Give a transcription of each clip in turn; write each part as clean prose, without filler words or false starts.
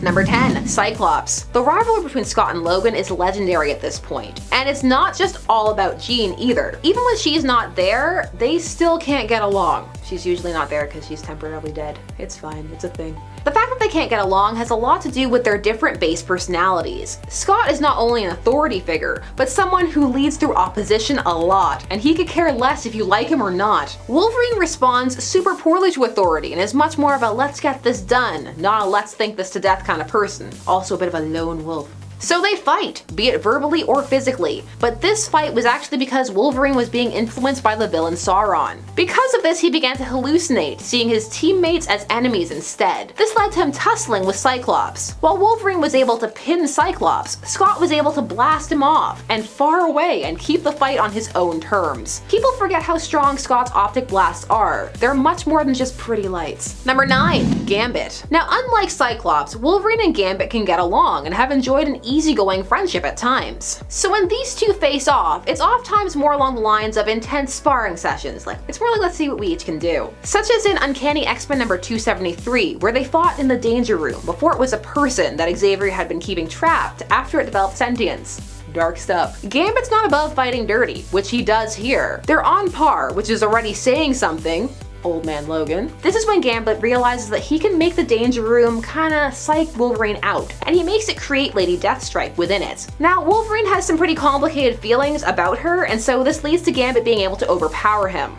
Number 10. Cyclops. The rivalry between Scott and Logan is legendary at this point, and it's not just all about Jean either. Even when she's not there, they still can't get along. She's usually not there because she's temporarily dead. It's fine, it's a thing. The fact that they can't get along has a lot to do with their different base personalities. Scott is not only an authority figure, but someone who leads through opposition a lot, and he could care less if you like him or not. Wolverine responds super poorly to authority and is much more of a let's get this done, not a let's think this to death kind of person. Also a bit of a lone wolf. So they fight, be it verbally or physically, but this fight was actually because Wolverine was being influenced by the villain Sauron. Because of this, he began to hallucinate, seeing his teammates as enemies instead. This led to him tussling with Cyclops. While Wolverine was able to pin Cyclops, Scott was able to blast him off and far away and keep the fight on his own terms. People forget how strong Scott's optic blasts are. They're much more than just pretty lights. Number 9. Gambit. Now, unlike Cyclops, Wolverine and Gambit can get along and have enjoyed an easygoing friendship at times. So when these two face off, it's oft times more along the lines of intense sparring sessions. It's more like let's see what we each can do. Such as in Uncanny X-Men number 273, where they fought in the Danger Room before it was a person that Xavier had been keeping trapped after it developed sentience. Dark stuff. Gambit's not above fighting dirty, which he does here. They're on par, which is already saying something. Old man Logan. This is when Gambit realizes that he can make the Danger Room kinda psych Wolverine out, and he makes it create Lady Deathstrike within it. Now, Wolverine has some pretty complicated feelings about her, and so this leads to Gambit being able to overpower him.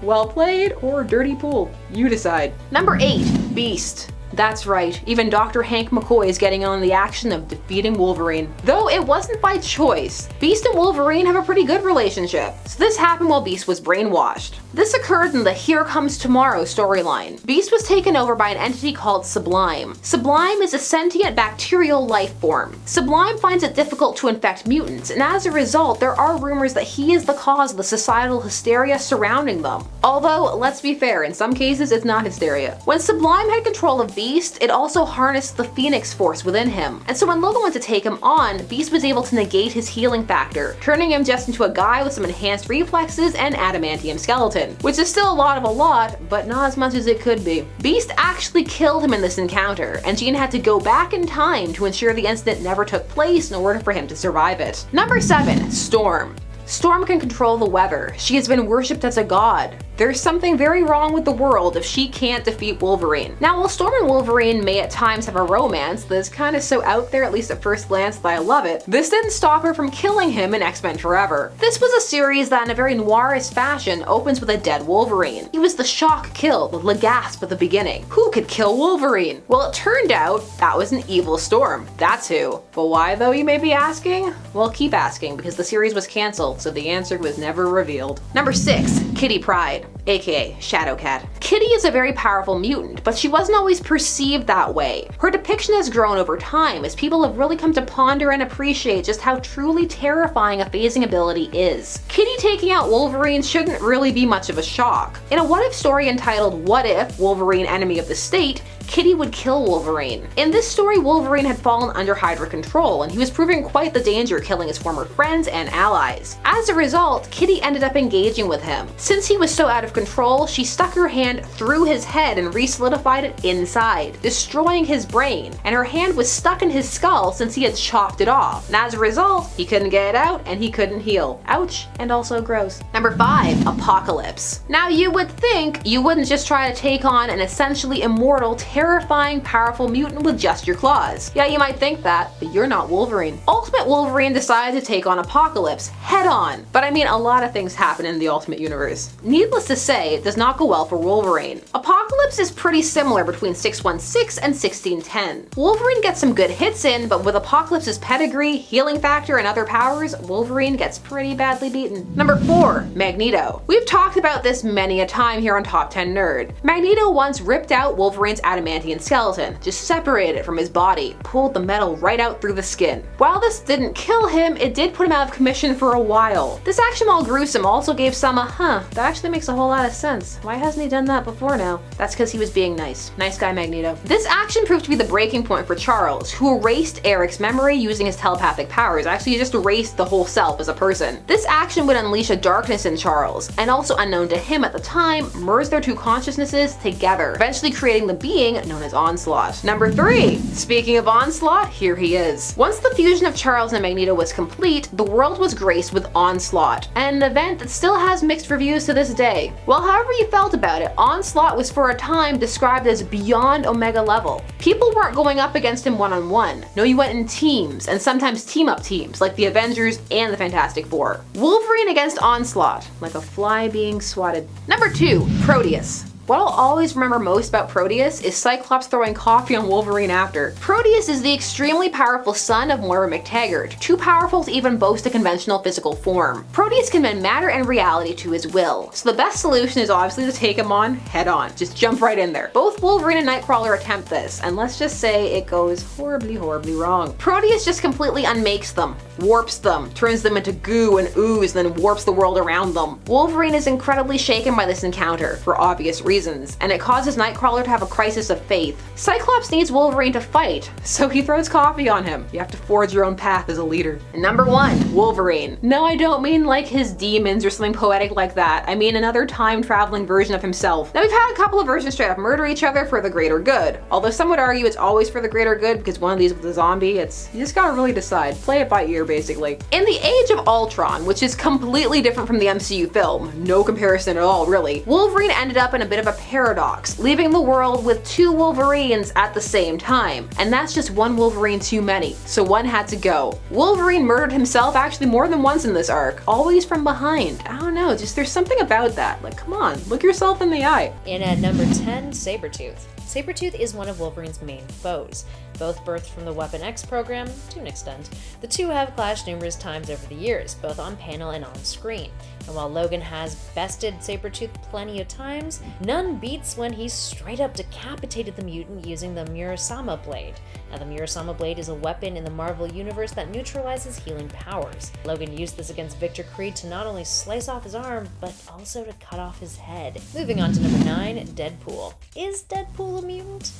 Well played or dirty pool. You decide. Number 8. Beast. That's right, even Dr. Hank McCoy is getting on the action of defeating Wolverine. Though it wasn't by choice. Beast and Wolverine have a pretty good relationship. So this happened while Beast was brainwashed. This occurred in the Here Comes Tomorrow storyline. Beast was taken over by an entity called Sublime. Sublime is a sentient bacterial life form. Sublime finds it difficult to infect mutants, and as a result, there are rumors that he is the cause of the societal hysteria surrounding them. Although, let's be fair, in some cases it's not hysteria. When Sublime had control of Beast, it also harnessed the Phoenix Force within him. And so when Logan went to take him on, Beast was able to negate his healing factor, turning him just into a guy with some enhanced reflexes and adamantium skeleton. Which is still a lot, but not as much as it could be. Beast actually killed him in this encounter, and Jean had to go back in time to ensure the incident never took place in order for him to survive it. Number 7. Storm. Storm can control the weather. She has been worshipped as a god. There's something very wrong with the world if she can't defeat Wolverine. Now, while Storm and Wolverine may at times have a romance that's kind of so out there, at least at first glance, that I love it, this didn't stop her from killing him in X-Men Forever. This was a series that in a very noirist fashion opens with a dead Wolverine. He was the shock kill with Legasp at the beginning. Who could kill Wolverine? Well, it turned out that was an evil Storm. That's who. But why though, you may be asking? Well, keep asking, because the series was cancelled, so the answer was never revealed. Number 6. Kitty Pryde, aka Shadowcat. Kitty is a very powerful mutant, but she wasn't always perceived that way. Her depiction has grown over time as people have really come to ponder and appreciate just how truly terrifying a phasing ability is. Kitty taking out Wolverine shouldn't really be much of a shock. In a what if story entitled What If Wolverine Enemy of the State, Kitty would kill Wolverine. In this story, Wolverine had fallen under Hydra control, and he was proving quite the danger, killing his former friends and allies. As a result, Kitty ended up engaging with him. Since he was so out of control, she stuck her hand through his head and re-solidified it inside, destroying his brain, and her hand was stuck in his skull since he had chopped it off. And as a result, he couldn't get it out and he couldn't heal. Ouch, and also gross. Number 5. Apocalypse. Now, you would think you wouldn't just try to take on an essentially immortal, terrifying, powerful mutant with just your claws. Yeah, you might think that, but you're not Wolverine. Ultimate Wolverine decided to take on Apocalypse head on. But I mean, a lot of things happen in the Ultimate Universe. Needless to say, it does not go well for Wolverine. Apocalypse is pretty similar between 616 and 1610. Wolverine gets some good hits in, but with Apocalypse's pedigree, healing factor, and other powers, Wolverine gets pretty badly beaten. Number 4. Magneto. We've talked about this many a time here on Top 10 Nerd. Magneto once ripped out Wolverine's adamantium skeleton, just separated it from his body, pulled the metal right out through the skin. While this didn't kill him, it did put him out of commission for a while. This action, while gruesome, also gave some a that actually makes a whole lot of sense. Why hasn't he done that before now? That's because he was being nice. Nice guy Magneto. This action proved to be the breaking point for Charles, who erased Eric's memory using his telepathic powers. Actually, he just erased the whole self as a person. This action would unleash a darkness in Charles, and also unknown to him at the time, merge their two consciousnesses together, eventually creating the being being known as Onslaught. Number 3. Speaking of Onslaught, here he is. Once the fusion of Charles and Magneto was complete, the world was graced with Onslaught, an event that still has mixed reviews to this day. Well, however you felt about it, Onslaught was for a time described as beyond Omega level. People weren't going up against him one-on-one. No, you went in teams, and sometimes team-up teams, like the Avengers and the Fantastic Four. Wolverine against Onslaught, like a fly being swatted. Number 2, Proteus. What I'll always remember most about Proteus is Cyclops throwing coffee on Wolverine after. Proteus is the extremely powerful son of Moira McTaggart, too powerful to even boast a conventional physical form. Proteus can bend matter and reality to his will, so the best solution is obviously to take him on head on. Just jump right in there. Both Wolverine and Nightcrawler attempt this, and let's just say it goes horribly, horribly wrong. Proteus just completely unmakes them, warps them, turns them into goo and ooze, then warps the world around them. Wolverine is incredibly shaken by this encounter, for obvious reasons, and it causes Nightcrawler to have a crisis of faith. Cyclops needs Wolverine to fight, so he throws coffee on him. You have to forge your own path as a leader. And number 1, Wolverine. No, I don't mean like his demons or something poetic like that. I mean another time-traveling version of himself. Now, we've had a couple of versions straight up murder each other for the greater good, although some would argue it's always for the greater good because one of these with a zombie, you just gotta really decide. Play it by ear, basically. In the Age of Ultron, which is completely different from the MCU film, no comparison at all, really, Wolverine ended up in a bit of a paradox, leaving the world with 2 Wolverines at the same time. And that's just one Wolverine too many, so one had to go. Wolverine murdered himself actually more than once in this arc, always from behind. I don't know, just there's something about that. Like, come on, look yourself in the eye. In at number 10, Sabretooth. Sabretooth is one of Wolverine's main foes. Both birthed from the Weapon X program, to an extent, the two have clashed numerous times over the years, both on panel and on screen. And while Logan has bested Sabretooth plenty of times, none beats when he straight up decapitated the mutant using the Murasama Blade. Now, the Murasama Blade is a weapon in the Marvel Universe that neutralizes healing powers. Logan used this against Victor Creed to not only slice off his arm, but also to cut off his head. Moving on to number 9, Deadpool. Is Deadpool a mutant?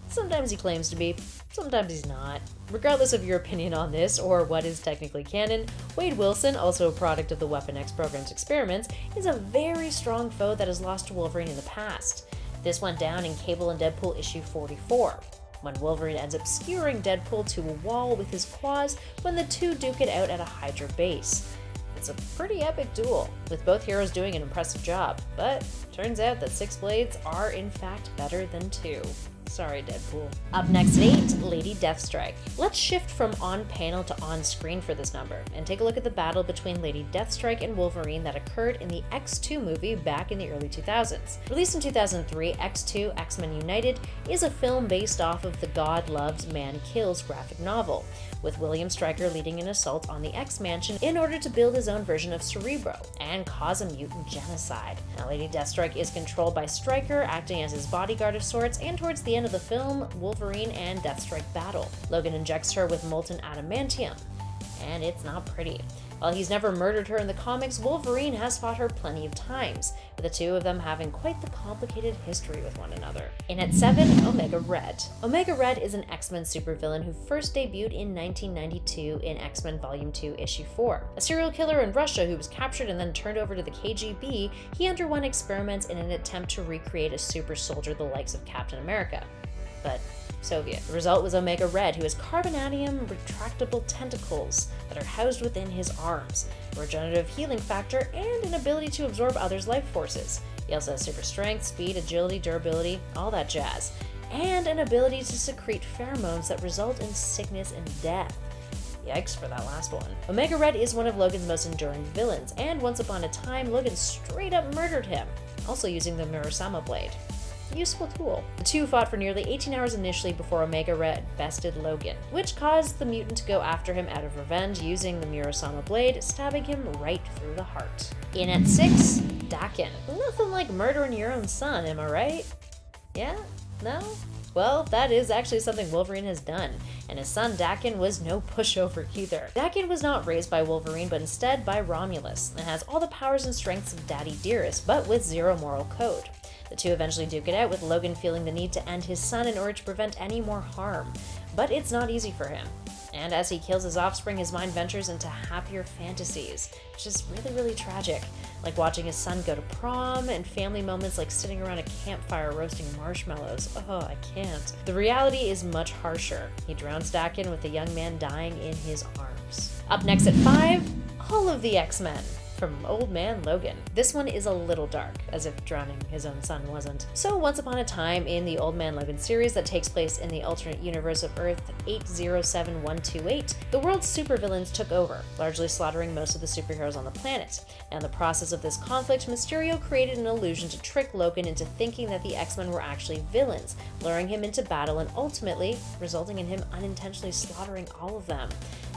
Sometimes he claims to be, sometimes he's not. Regardless of your opinion on this, or what is technically canon, Wade Wilson, also a product of the Weapon X program's experiments, is a very strong foe that has lost to Wolverine in the past. This went down in Cable and Deadpool issue 44, when Wolverine ends up skewering Deadpool to a wall with his claws when the two duke it out at a Hydra base. It's a pretty epic duel, with both heroes doing an impressive job, but turns out that 6 blades are in fact better than 2. Sorry, Deadpool. Up next at 8, Lady Deathstrike. Let's shift from on-panel to on-screen for this number, and take a look at the battle between Lady Deathstrike and Wolverine that occurred in the X2 movie back in the early 2000s. Released in 2003, X2 X-Men United is a film based off of the God Loves, Man Kills graphic novel, with William Stryker leading an assault on the X-Mansion in order to build his own version of Cerebro and cause a mutant genocide. Now, Lady Deathstrike is controlled by Stryker, acting as his bodyguard of sorts, and towards the end of the film, Wolverine and Deathstrike battle. Logan injects her with molten adamantium, and it's not pretty. While he's never murdered her in the comics, Wolverine has fought her plenty of times, with the two of them having quite the complicated history with one another. In at 7, Omega Red. Omega Red is an X-Men supervillain who first debuted in 1992 in X-Men Volume 2, Issue 4. A serial killer in Russia who was captured and then turned over to the KGB, he underwent experiments in an attempt to recreate a super soldier the likes of Captain America, but Soviet. The result was Omega Red, who has carbonadium retractable tentacles that are housed within his arms, a regenerative healing factor, and an ability to absorb others' life forces. He also has super strength, speed, agility, durability, all that jazz, and an ability to secrete pheromones that result in sickness and death. Yikes for that last one. Omega Red is one of Logan's most enduring villains, and once upon a time, Logan straight up murdered him, also using the Murasama Blade. Useful tool. The two fought for nearly 18 hours initially before Omega Red bested Logan, which caused the mutant to go after him out of revenge using the Murasama Blade, stabbing him right through the heart. In at 6, Daken. Nothing like murdering your own son, am I right? Yeah? No? Well, that is actually something Wolverine has done, and his son Daken was no pushover either. Daken was not raised by Wolverine, but instead by Romulus, and has all the powers and strengths of Daddy Dearest, but with zero moral code. The two eventually duke it out, with Logan feeling the need to end his son in order to prevent any more harm, but it's not easy for him. And as he kills his offspring, his mind ventures into happier fantasies, which is really, really tragic. Like watching his son go to prom, and family moments like sitting around a campfire roasting marshmallows. Oh, I can't. The reality is much harsher. He drowns Daken with the young man dying in his arms. Up next at 5, all of the X-Men. From Old Man Logan. This one is a little dark, as if drowning his own son wasn't. So once upon a time in the Old Man Logan series that takes place in the alternate universe of Earth 807128, the world's supervillains took over, largely slaughtering most of the superheroes on the planet. And in the process of this conflict, Mysterio created an illusion to trick Logan into thinking that the X-Men were actually villains, luring him into battle and ultimately resulting in him unintentionally slaughtering all of them.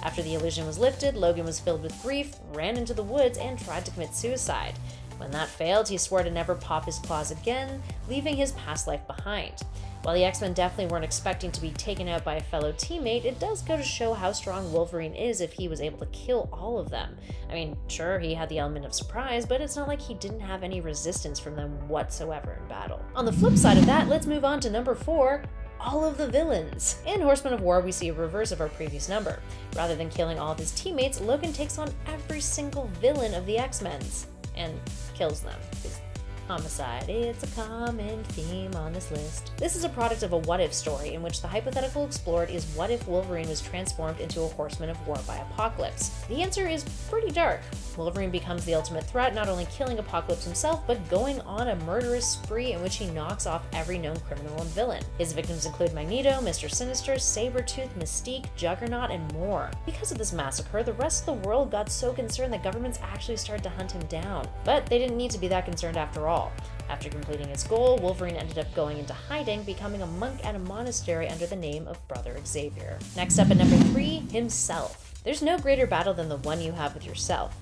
After the illusion was lifted, Logan was filled with grief, ran into the woods, and tried to commit suicide. When that failed, he swore to never pop his claws again, leaving his past life behind. While the X-Men definitely weren't expecting to be taken out by a fellow teammate, it does go to show how strong Wolverine is if he was able to kill all of them. I mean, sure, he had the element of surprise, but it's not like he didn't have any resistance from them whatsoever in battle. On the flip side of that, let's move on to number 4. All of the villains. In Horsemen of War, we see a reverse of our previous number. Rather than killing all of his teammates, Logan takes on every single villain of the X-Men's and kills them. Homicide, it's a common theme on this list. This is a product of a what-if story in which the hypothetical explored is what if Wolverine was transformed into a Horseman of War by Apocalypse. The answer is pretty dark. Wolverine becomes the ultimate threat, not only killing Apocalypse himself, but going on a murderous spree in which he knocks off every known criminal and villain. His victims include Magneto, Mr. Sinister, Sabretooth, Mystique, Juggernaut, and more. Because of this massacre, the rest of the world got so concerned that governments actually started to hunt him down. But they didn't need to be that concerned after all. After completing his goal, Wolverine ended up going into hiding, becoming a monk at a monastery under the name of Brother Xavier. Next up at number 3, himself. There's no greater battle than the one you have with yourself.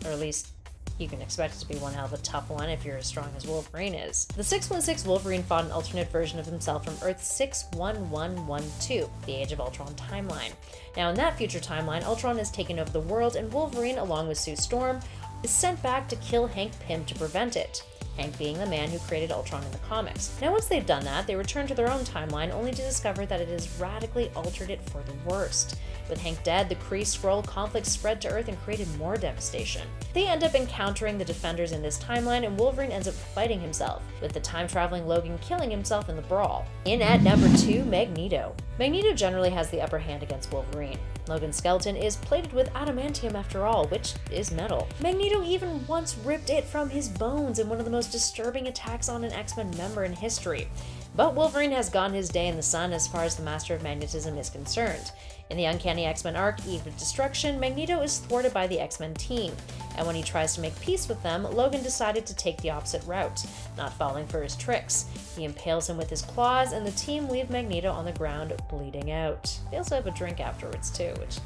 Or at least, you can expect it to be one hell of a tough one if you're as strong as Wolverine is. The 616 Wolverine fought an alternate version of himself from Earth 61112, the Age of Ultron timeline. Now in that future timeline, Ultron has taken over the world, and Wolverine, along with Sue Storm, is sent back to kill Hank Pym to prevent it. Hank being the man who created Ultron in the comics. Now once they've done that, they return to their own timeline only to discover that it has radically altered it for the worst. With Hank dead, the Kree-Skrull conflict spread to Earth and created more devastation. They end up encountering the Defenders in this timeline, and Wolverine ends up fighting himself, with the time-traveling Logan killing himself in the brawl. In at number 2, Magneto. Magneto generally has the upper hand against Wolverine. Logan's skeleton is plated with adamantium after all, which is metal. Magneto even once ripped it from his bones in one of the most disturbing attacks on an X-Men member in history. But Wolverine has gotten his day in the sun as far as the Master of Magnetism is concerned. In the Uncanny X-Men arc, Eve of Destruction, Magneto is thwarted by the X-Men team, and when he tries to make peace with them, Logan decided to take the opposite route, not falling for his tricks. He impales him with his claws, and the team leave Magneto on the ground bleeding out. They also have a drink afterwards too, which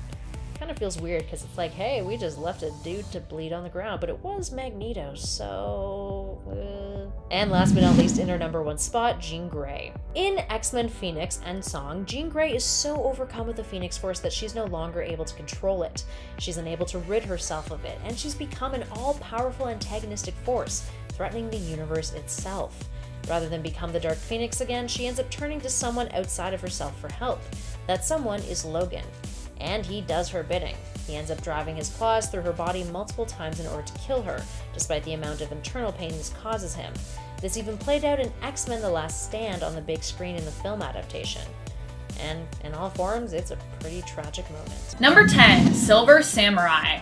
kind of feels weird because it's like, hey, we just left a dude to bleed on the ground, but it was Magneto, so... And last but not least, in our number 1 spot, Jean Grey. In X-Men Phoenix and Song, Jean Grey is so overcome with the Phoenix Force that she's no longer able to control it. She's unable to rid herself of it, and she's become an all-powerful antagonistic force, threatening the universe itself. Rather than become the Dark Phoenix again, she ends up turning to someone outside of herself for help. That someone is Logan. And he does her bidding. He ends up driving his claws through her body multiple times in order to kill her, despite the amount of internal pain this causes him. This even played out in X-Men The Last Stand on the big screen in the film adaptation. And in all forms, it's a pretty tragic moment. Number 10, Silver Samurai.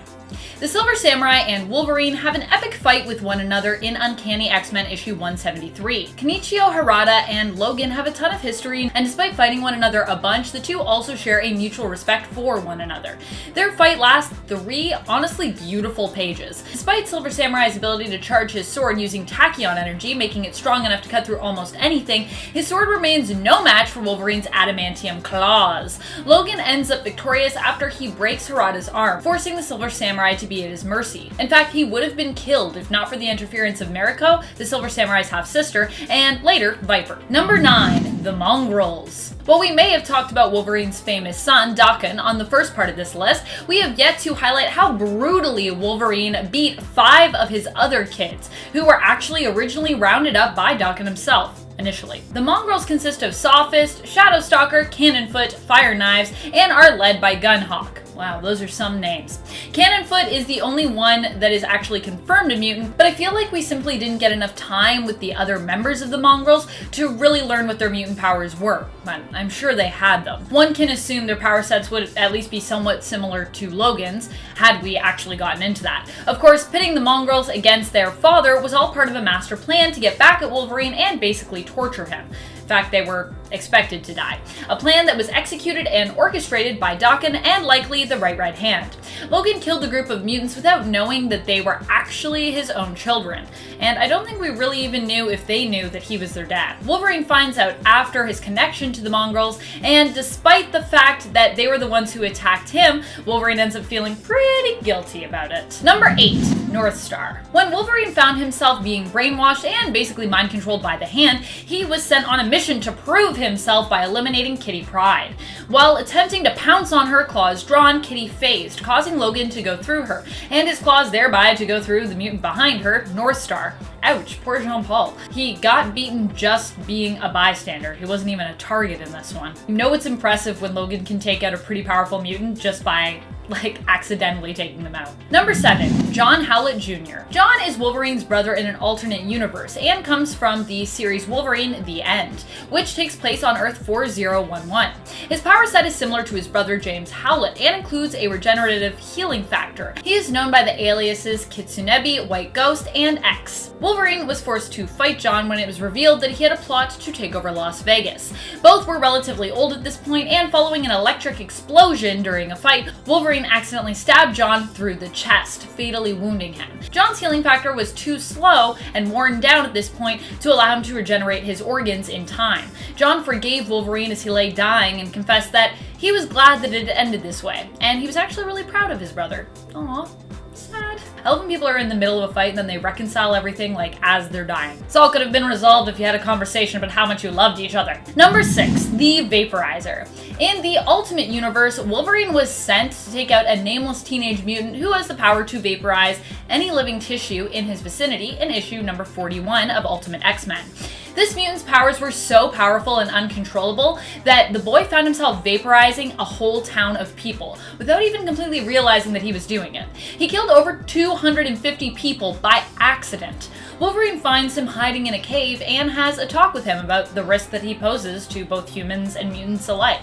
The Silver Samurai and Wolverine have an epic fight with one another in Uncanny X-Men issue 173. Kenichio Harada and Logan have a ton of history, and despite fighting one another a bunch, the two also share a mutual respect for one another. Their fight lasts 3 honestly beautiful pages. Despite Silver Samurai's ability to charge his sword using tachyon energy, making it strong enough to cut through almost anything, his sword remains no match for Wolverine's adamantium claws. Logan ends up victorious after he breaks Harada's arm, forcing the Silver Samurai to be at his mercy. In fact, he would have been killed if not for the interference of Mariko, the Silver Samurai's half-sister, and later, Viper. Number 9, the Mongrels. While we may have talked about Wolverine's famous son, Daken, on the first part of this list, we have yet to highlight how brutally Wolverine beat 5 of his other kids, who were actually originally rounded up by Daken himself. initially. The Mongrels consist of Sophist, Shadowstalker, Cannonfoot, Fire Knives, and are led by Gunhawk. Wow, those are some names. Cannonfoot is the only one that is actually confirmed a mutant, but I feel like we simply didn't get enough time with the other members of the Mongrels to really learn what their mutant powers were, but I'm sure they had them. One can assume their power sets would at least be somewhat similar to Logan's, had we actually gotten into that. Of course, pitting the Mongrels against their father was all part of a master plan to get back at Wolverine and basically torture him. In fact, they were expected to die. A plan that was executed and orchestrated by Daken and likely the right hand. Logan killed the group of mutants without knowing that they were actually his own children, and I don't think we really even knew if they knew that he was their dad. Wolverine finds out after his connection to the Mongrels, and despite the fact that they were the ones who attacked him, Wolverine ends up feeling pretty guilty about it. Number 8. NORTHSTAR. When Wolverine found himself being brainwashed and basically mind controlled by the Hand, he was sent on a mission to prove himself by eliminating Kitty Pryde. While attempting to pounce on her, claws drawn, Kitty phased, causing Logan to go through her, and his claws thereby to go through the mutant behind her, NORTHSTAR. Ouch, poor Jean-Paul. He got beaten just being a bystander. He wasn't even a target in this one. You know it's impressive when Logan can take out a pretty powerful mutant just by accidentally taking them out. Number 7. John Howlett Jr. John is Wolverine's brother in an alternate universe and comes from the series Wolverine: The End, which takes place on Earth 4011. His power set is similar to his brother James Howlett and includes a regenerative healing factor. He is known by the aliases Kitsunebi, White Ghost, and X. Wolverine was forced to fight John when it was revealed that he had a plot to take over Las Vegas. Both were relatively old at this point, and following an electric explosion during a fight, Wolverine accidentally stabbed John through the chest, fatally wounding him. John's healing factor was too slow and worn down at this point to allow him to regenerate his organs in time. John forgave Wolverine as he lay dying and confessed that he was glad that it had ended this way, and he was actually really proud of his brother. Aww. Sad. I love when people are in the middle of a fight and then they reconcile everything as they're dying. This all could have been resolved if you had a conversation about how much you loved each other. Number 6. The Vaporizer. In the Ultimate Universe, Wolverine was sent to take out a nameless teenage mutant who has the power to vaporize any living tissue in his vicinity in issue number 41 of Ultimate X-Men. This mutant's powers were so powerful and uncontrollable that the boy found himself vaporizing a whole town of people without even completely realizing that he was doing it. He killed over 250 people by accident. Wolverine finds him hiding in a cave and has a talk with him about the risk that he poses to both humans and mutants alike.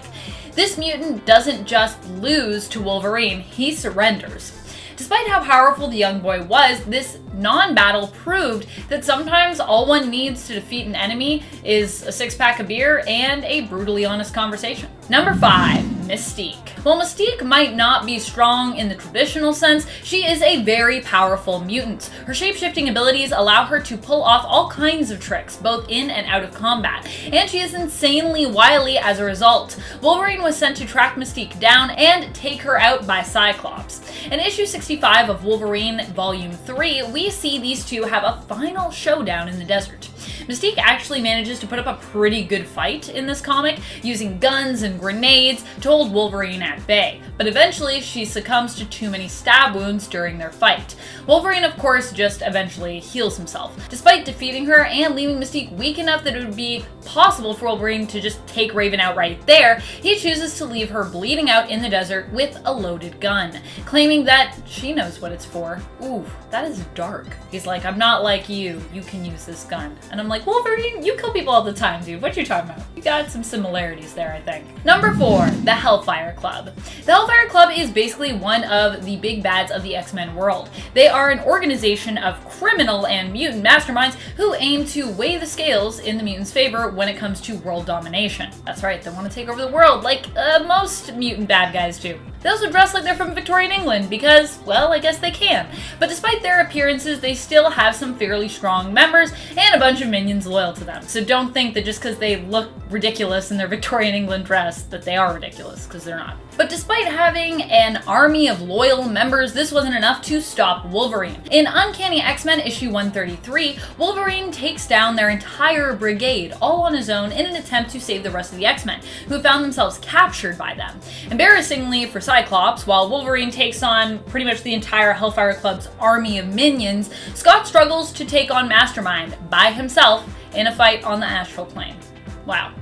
This mutant doesn't just lose to Wolverine, he surrenders. Despite how powerful the young boy was, this non-battle proved that sometimes all one needs to defeat an enemy is a 6-pack of beer and a brutally honest conversation. Number 5. Mystique. While Mystique might not be strong in the traditional sense, she is a very powerful mutant. Her shape-shifting abilities allow her to pull off all kinds of tricks, both in and out of combat, and she is insanely wily as a result. Wolverine was sent to track Mystique down and take her out by Cyclops. In issue 65 of Wolverine Volume 3, we see these two have a final showdown in the desert. Mystique actually manages to put up a pretty good fight in this comic, using guns and grenades to hold Wolverine at bay, but eventually she succumbs to too many stab wounds during their fight. Wolverine, of course, just eventually heals himself. Despite defeating her and leaving Mystique weak enough that it would be possible for Wolverine to just take Raven out right there, he chooses to leave her bleeding out in the desert with a loaded gun, claiming that she knows what it's for. Ooh, that is dark. He's like, I'm not like you can use this gun. And I'm like, Wolverine, you kill people all the time, dude. What you talking about? You got some similarities there, I think. Number 4, the HELLFIRE Club. The HELLFIRE Club is basically one of the big bads of the X-Men world. They are an organization of criminal and mutant masterminds who aim to weigh the scales in the mutants' favor when it comes to world domination. That's right, they want to take over the world like most mutant bad guys do. They also dress like they're from Victorian England because, well, I guess they can. But despite their appearances, they still have some fairly strong members and a bunch of minions loyal to them. So don't think that just because they look ridiculous in their Victorian England dress that they are ridiculous, because they're not. But despite having an army of loyal members, this wasn't enough to stop Wolverine. In Uncanny X-Men issue 133, Wolverine takes down their entire brigade, all on his own, in an attempt to save the rest of the X-Men, who found themselves captured by them. Embarrassingly for Cyclops, while Wolverine takes on pretty much the entire HELLFIRE Club's army of minions, Scott struggles to take on Mastermind by himself in a fight on the astral plane. Wow.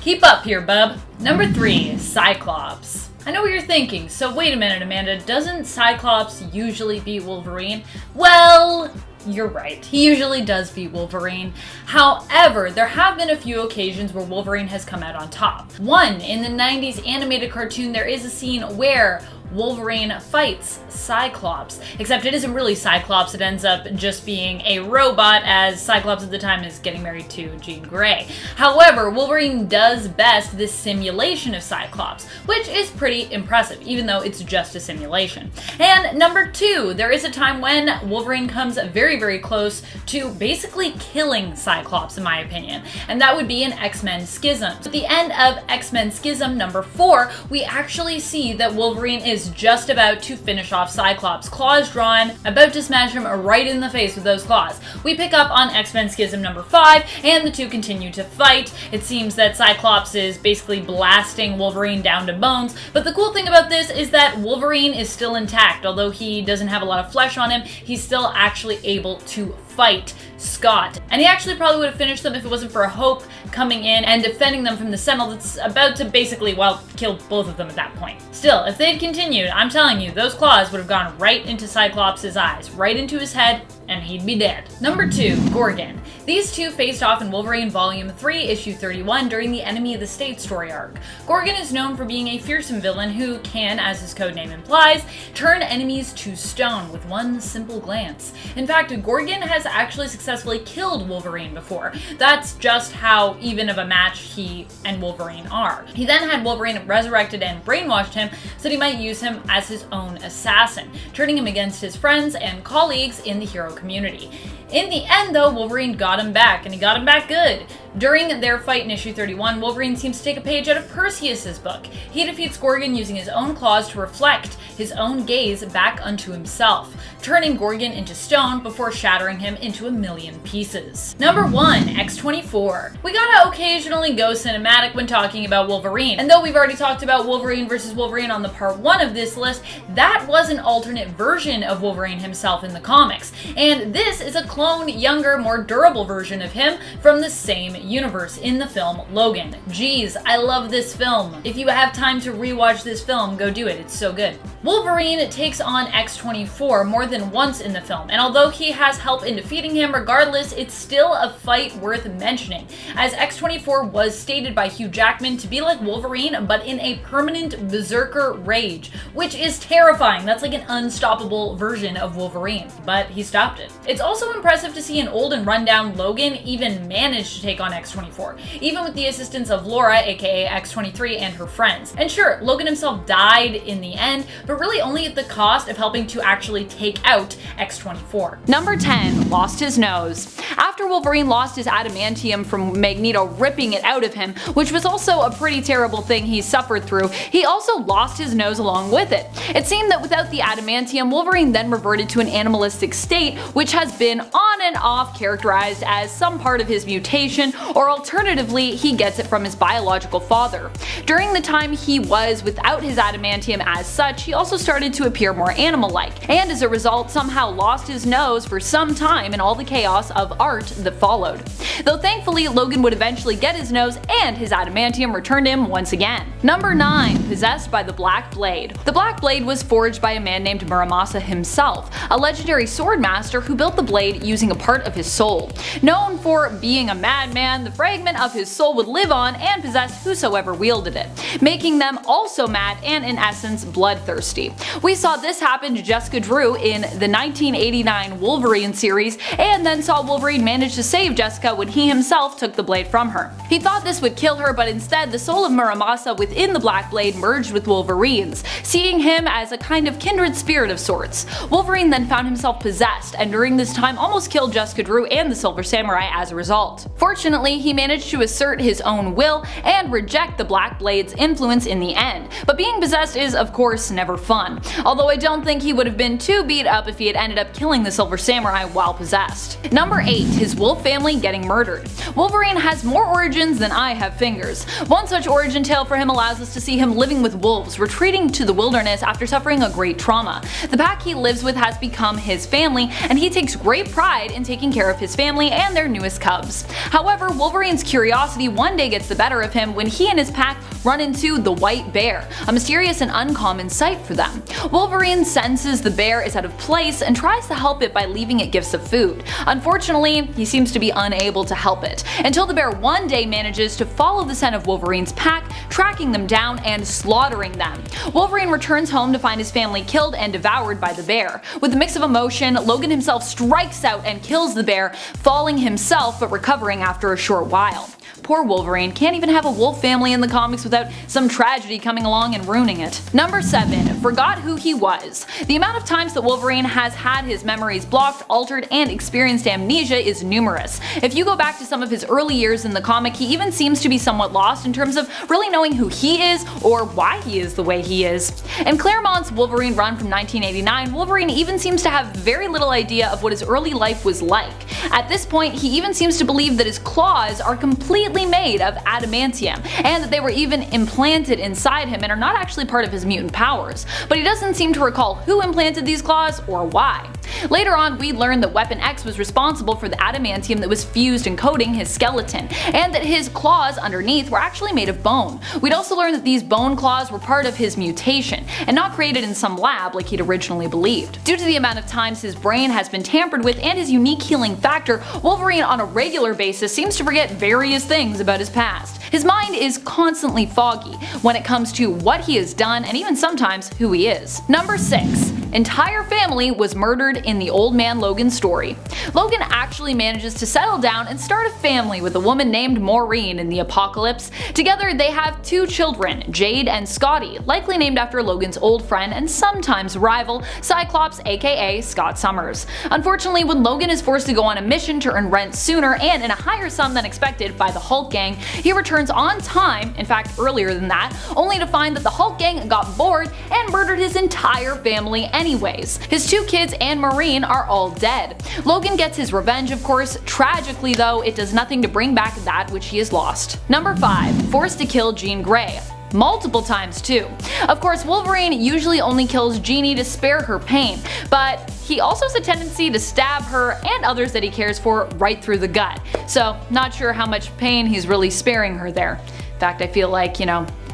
Keep up here, bub. Number 3, Cyclops. I know what you're thinking, so wait a minute, Amanda, doesn't Cyclops usually beat Wolverine? Well, you're right, he usually does beat Wolverine. However, there have been a few occasions where Wolverine has come out on top. One, in the 90s animated cartoon, there is a scene where Wolverine fights Cyclops, except it isn't really Cyclops, it ends up just being a robot, as Cyclops at the time is getting married to Jean Grey. However, Wolverine does best this simulation of Cyclops, which is pretty impressive, even though it's just a simulation. And number 2, there is a time when Wolverine comes very close to basically killing Cyclops, in my opinion, and that would be in X-Men Schism. At the end of X-Men Schism number 4, we actually see that Wolverine is just about to finish off Cyclops, claws drawn, about to smash him right in the face with those claws. We pick up on X-Men Schism number 5, and the two continue to fight. It seems that Cyclops is basically blasting Wolverine down to bones, but the cool thing about this is that Wolverine is still intact. Although he doesn't have a lot of flesh on him, he's still actually able to fight Scott. And he actually probably would have finished them if it wasn't for Hope coming in and defending them from the Sentinel that's about to basically, well, kill both of them at that point. Still, if they'd continued, I'm telling you, those claws would have gone right into Cyclops' eyes, right into his head, and he'd be dead. Number 2, Gorgon. These two faced off in Wolverine Volume 3, Issue 31 during the Enemy of the State story arc. Gorgon is known for being a fearsome villain who can, as his codename implies, turn enemies to stone with one simple glance. In fact, Gorgon has actually successfully killed Wolverine before. That's just how even of a match he and Wolverine are. He then had Wolverine resurrected and brainwashed him so that he might use him as his own assassin, turning him against his friends and colleagues in the hero community. In the end, though, Wolverine got him back, and he got him back good. During their fight in issue 31, Wolverine seems to take a page out of Perseus's book. He defeats Gorgon using his own claws to reflect his own gaze back unto himself, turning Gorgon into stone before shattering him into a million pieces. Number 1, X-24. We gotta occasionally go cinematic when talking about Wolverine, and though we've already talked about Wolverine vs. Wolverine on the part 1 of this list, that was an alternate version of Wolverine himself in the comics, and this is a cloned, younger, more durable version of him from the same universe in the film Logan. Geez, I love this film. If you have time to rewatch this film, go do it, it's so good. Wolverine takes on X-24 more than once in the film, and although he has help in defeating him, regardless, it's still a fight worth mentioning, as X-24 was stated by Hugh Jackman to be like Wolverine, but in a permanent berserker rage, which is terrifying. That's like an unstoppable version of Wolverine, but he stopped it. It's also impressive to see an old and rundown Logan even manage to take on X-24, even with the assistance of Laura, aka X-23, and her friends. And sure, Logan himself died in the end, but really only at the cost of helping to actually take out X-24. Number 10, lost his nose. After Wolverine lost his adamantium from Magneto ripping it out of him, which was also a pretty terrible thing he suffered through, he also lost his nose along with it. It seemed that without the adamantium, Wolverine then reverted to an animalistic state, which has been on and off characterized as some part of his mutation, or alternatively, he gets it from his biological father. During the time he was without his adamantium as such, he also started to appear more animal-like, and as a result somehow lost his nose for some time in all the chaos of art that followed. Though thankfully, Logan would eventually get his nose and his adamantium returned him once again. Number 9, possessed by the Black Blade. The Black Blade was forged by a man named Muramasa himself, a legendary sword master who built the blade using a part of his soul. Known for being a madman, the fragment of his soul would live on and possess whosoever wielded it, making them also mad and in essence bloodthirsty. We saw this happen to Jessica Drew in the 1989 Wolverine series, and then saw Wolverine manage to save Jessica when he himself took the blade from her. He thought this would kill her, but instead the soul of Muramasa within the Black Blade merged with Wolverine's, seeing him as a kind of kindred spirit of sorts. Wolverine then found himself possessed, and during this time almost killed Jessica Drew and the Silver Samurai as a result. Fortunately, Unfortunately, he managed to assert his own will and reject the Black Blade's influence in the end, but being possessed is of course never fun, although I don't think he would have been too beat up if he had ended up killing the Silver Samurai while possessed. Number 8. His wolf family getting murdered. Wolverine has more origins than I have fingers. One such origin tale for him allows us to see him living with wolves, retreating to the wilderness after suffering a great trauma. The pack he lives with has become his family, and he takes great pride in taking care of his family and their newest cubs. However, Wolverine's curiosity one day gets the better of him when he and his pack run into the White Bear, a mysterious and uncommon sight for them. Wolverine senses the bear is out of place and tries to help it by leaving it gifts of food. Unfortunately, he seems to be unable to help it, until the bear one day manages to follow the scent of Wolverine's pack, tracking them down and slaughtering them. Wolverine returns home to find his family killed and devoured by the bear. With a mix of emotion, Logan himself strikes out and kills the bear, falling himself but recovering after a short while. Poor Wolverine can't even have a wolf family in the comics without some tragedy coming along and ruining it. Number 7. Forgot who he was. The amount of times that Wolverine has had his memories blocked, altered, and experienced amnesia is numerous. If you go back to some of his early years in the comic, he even seems to be somewhat lost in terms of really knowing who he is or why he is the way he is. In Claremont's Wolverine run from 1989, Wolverine even seems to have very little idea of what his early life was like. At this point, he even seems to believe that his claws are completely made of adamantium, and that they were even implanted inside him and are not actually part of his mutant powers, but he doesn't seem to recall who implanted these claws or why. Later on, we learned that Weapon X was responsible for the adamantium that was fused and coating his skeleton, and that his claws underneath were actually made of bone. We'd also learned that these bone claws were part of his mutation, and not created in some lab like he'd originally believed. Due to the amount of times his brain has been tampered with and his unique healing factor, Wolverine on a regular basis seems to forget various things about his past. His mind is constantly foggy when it comes to what he has done and even sometimes who he is. Number 6. Entire family was murdered in the Old Man Logan story. Logan actually manages to settle down and start a family with a woman named Maureen in the Apocalypse. Together they have 2 children, Jade and Scotty, likely named after Logan's old friend and sometimes rival, Cyclops aka Scott Summers. Unfortunately, when Logan is forced to go on a mission to earn rent sooner and in a higher sum than expected by the Hulk gang, he returns on time, in fact earlier than that, only to find that the Hulk gang got bored and murdered his entire family anyways. His 2 kids and Maureen are all dead. Logan gets his revenge, of course. Tragically though, it does nothing to bring back that which he has lost. Number 5. Forced to kill Jean Grey. Multiple times too. Of course, Wolverine usually only kills Jeannie to spare her pain, but he also has a tendency to stab her and others that he cares for right through the gut, so not sure how much pain he's really sparing her there. In fact, I feel like,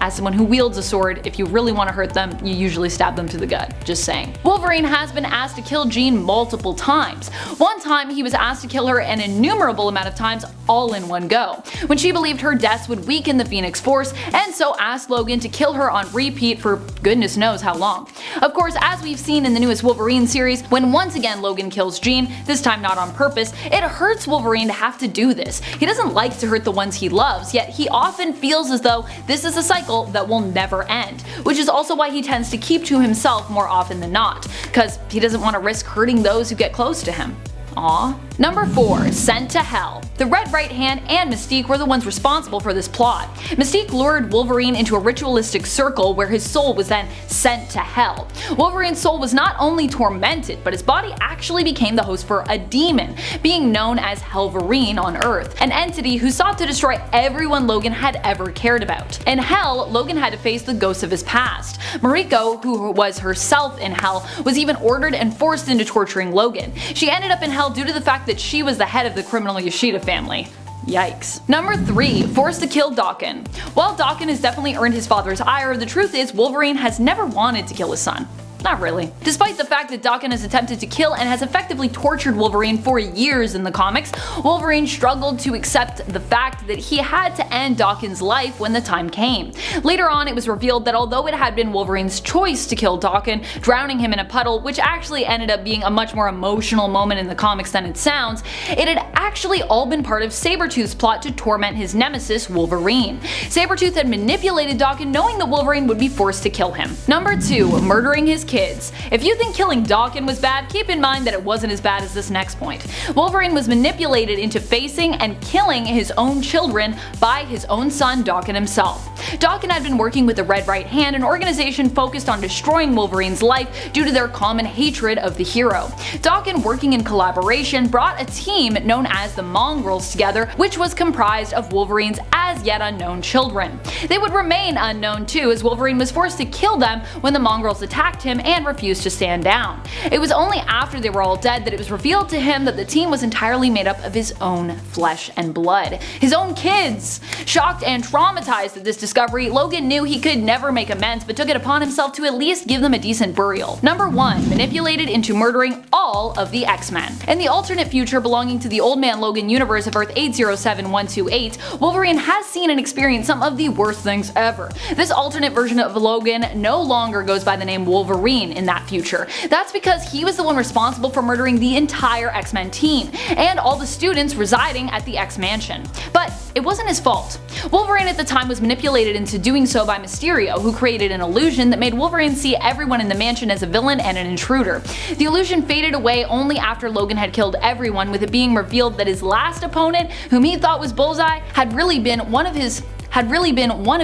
as someone who wields a sword, if you really want to hurt them, you usually stab them to the gut. Just saying. Wolverine has been asked to kill Jean multiple times. One time he was asked to kill her an innumerable amount of times all in one go, when she believed her deaths would weaken the Phoenix Force, and so asked Logan to kill her on repeat for goodness knows how long. Of course, as we've seen in the newest Wolverine series, when once again Logan kills Jean, this time not on purpose, it hurts Wolverine to have to do this. He doesn't like to hurt the ones he loves, yet he often feels as though this is a cycle that will never end, which is also why he tends to keep to himself more often than not, because he doesn't want to risk hurting those who get close to him. Aww. Number 4. Sent to Hell. The Red Right Hand and Mystique were the ones responsible for this plot. Mystique lured Wolverine into a ritualistic circle where his soul was then sent to Hell. Wolverine's soul was not only tormented, but his body actually became the host for a demon, being known as Wolverine on Earth, an entity who sought to destroy everyone Logan had ever cared about. In Hell, Logan had to face the ghosts of his past. Mariko, who was herself in Hell, was even ordered and forced into torturing Logan. She ended up in Hell due to the fact that she was the head of the criminal Yoshida family. Yikes. Number 3. Forced to kill Daken. While Daken has definitely earned his father's ire, the truth is Wolverine has never wanted to kill his son. Not really. Despite the fact that Daken has attempted to kill and has effectively tortured Wolverine for years in the comics, Wolverine struggled to accept the fact that he had to end Daken's life when the time came. Later on, it was revealed that although it had been Wolverine's choice to kill Daken, drowning him in a puddle, which actually ended up being a much more emotional moment in the comics than it sounds, it had actually all been part of Sabretooth's plot to torment his nemesis, Wolverine. Sabretooth had manipulated Daken knowing that Wolverine would be forced to kill him. Number 2. Murdering his kids. If you think killing Daken was bad, keep in mind that it wasn't as bad as this next point. Wolverine was manipulated into facing and killing his own children by his own son Daken himself. Daken had been working with the Red Right Hand, an organization focused on destroying Wolverine's life due to their common hatred of the hero. Daken, working in collaboration, brought a team known as the MONGRELS together, which was comprised of Wolverine's as yet unknown children. They would remain unknown too, as Wolverine was forced to kill them when the MONGRELS attacked him and refused to stand down. It was only after they were all dead that it was revealed to him that the team was entirely made up of his own flesh and blood. His own kids! Shocked and traumatized at this discovery, Logan knew he could never make amends, but took it upon himself to at least give them a decent burial. Number 1. Manipulated into murdering all of the X-Men. In the alternate future belonging to the Old Man Logan universe of Earth 807128, Wolverine has seen and experienced some of the worst things ever. This alternate version of Logan no longer goes by the name Wolverine in that future. That's because he was the one responsible for murdering the entire X-Men team, and all the students residing at the X-Mansion. But it wasn't his fault. Wolverine at the time was manipulated into doing so by Mysterio, who created an illusion that made Wolverine see everyone in the mansion as a villain and an intruder. The illusion faded away only after Logan had killed everyone, with it being revealed that his last opponent, whom he thought was Bullseye, had really been one of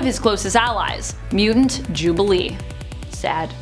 his closest allies, Mutant Jubilee. Sad.